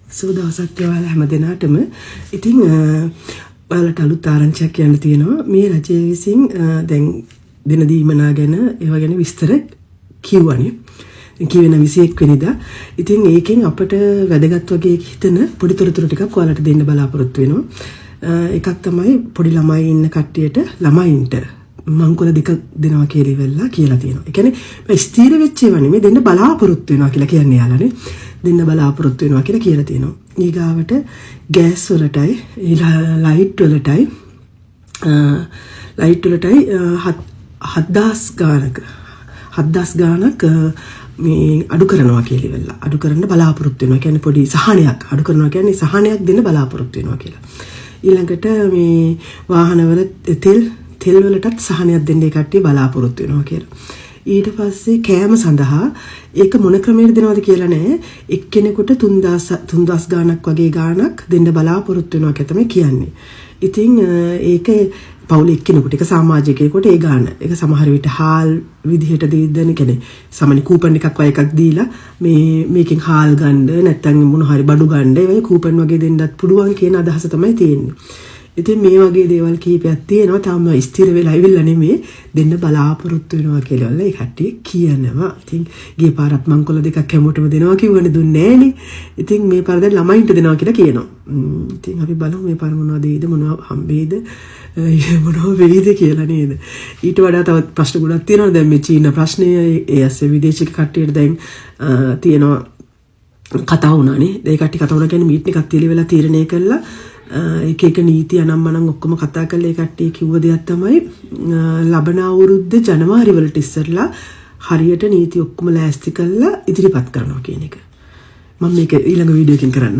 සුවදවසක් ඔයාලා හැම දිනාටම. ඉතින් ඔයාලට අලුත් ආරංචියක් කියන්න තියෙනවා. මේ රජය විසින් දැන් දින දීමනා ගැන ඒවා ගැන විස්තර කිව්වනේ. කියවෙන 21 වෙනිදා. ඉතින් ඒකෙන් අපට වැදගත් වගේ හිතන පොඩි තොරතුරු ටිකක් ඔයාලට දෙන්න බලාපොරොත්තු වෙනවා. එකක් තමයි පොඩි ළමයි ඉන්න කට්ටියට ළමයින්ට මංකොල දෙක දෙනවා කියලා ඉවල්ලා කියලා තියෙනවා. ඒ කියන්නේ ස්ථීර වෙච්ච ඒවා නෙමෙයි දෙන්න බලාපොරොත්තු වෙනවා කියලා කියන්නේ යාළුවනේ. දෙන්න බලාපොරොත්තු වෙනවා කියලා තියෙනවා. ඊගාවට ගෑස් වලටයි ලයිට් වලටයි 7000 ගානක් මේ අඩු කරනවා කියලා ඉවල්ලා. අඩු කරන්න බලාපොරොත්තු වෙනවා. කියන්නේ පොඩි සහනයක් අඩු කරනවා කියන්නේ සහනයක් දෙන්න බලාපොරොත්තු වෙනවා කියලා. ඊළඟට මේ වාහනවල තෙල් වලටත් සහනයක් දෙන්න ඒ කට්ටිය බලාපොරොත්තු වෙනවා කියලා. ඊට පස්සේ කෑම සඳහා ඒක මොන ක්‍රමයකට දෙනවද කියලා නෑ. එක්කෙනෙකුට 3000 ගාණක් වගේ ගාණක් දෙන්න බලාපොරොත්තු වෙනවා කියලා තමයි කියන්නේ. ඉතින් ඒක පවුල එක්කෙනෙකුට ඒක සමාජිකයෙකුට ඒ ගාණ. ඒක සමහර විට හාල් විදිහට දෙන්න කියන්නේ සාමාන්‍ය කූපන් එකක් වගේ එකක් දීලා මේකෙන් හාල් ගන්න නැත්නම් මොන හරි බඩු ගන්න ඒ වගේ කූපන් වගේ දෙන්නත් පුළුවන් කියන අදහස තමයි තියෙන්නේ. ඉතින් මේ වගේ දේවල් කීපයක් තියෙනවා. තාම ස්ථිර වෙලා ඉවිල්ලා නෙමෙයි දෙන්න බලාපොරොත්තු වෙනවා කියලා ඒ කට්ටිය කියනවා. ඉතින් ගිය පාරත් මංකොල දෙකක් හැමෝටම දෙනවා කිව්වනේ දුන්නේ නෑනේ. ඉතින් මේ පාර දැන් ළමයින්ට දෙනවා කියලා කියනවා. ඉතින් අපි බලමු මේ පාර මොනවද දෙයිද මොනව හම්බෙයිද මොනව වෙයිද කියලා නේද. ඊට වඩා තවත් ප්‍රශ්න ගොඩක් තියෙනවා. දැන් මේ චීන ප්‍රශ්නය ඒ ඇස්සේ විදේශික කට්ටියට දැන් තියෙනවා කතා වුණානේ. ඒ කට්ටිය කතා වුණා කියන්නේ මීට් එකක් තියලා වෙලා තීරණය කළා එක නීති අනම්මනම් ඔක්කොම කතා කරලා ඒ කට්ටිය කිව්ව දෙයක් තමයි ලබන අවුරුද්ද ජනවාරි වලට ඉස්සරලා හරියට නීති ඔක්කොම ලෑස්ති කරලා ඉදිරිපත් කරනවා කියන එක. මම මේක ඊළඟ වීඩියෝ එකකින් කරන්න.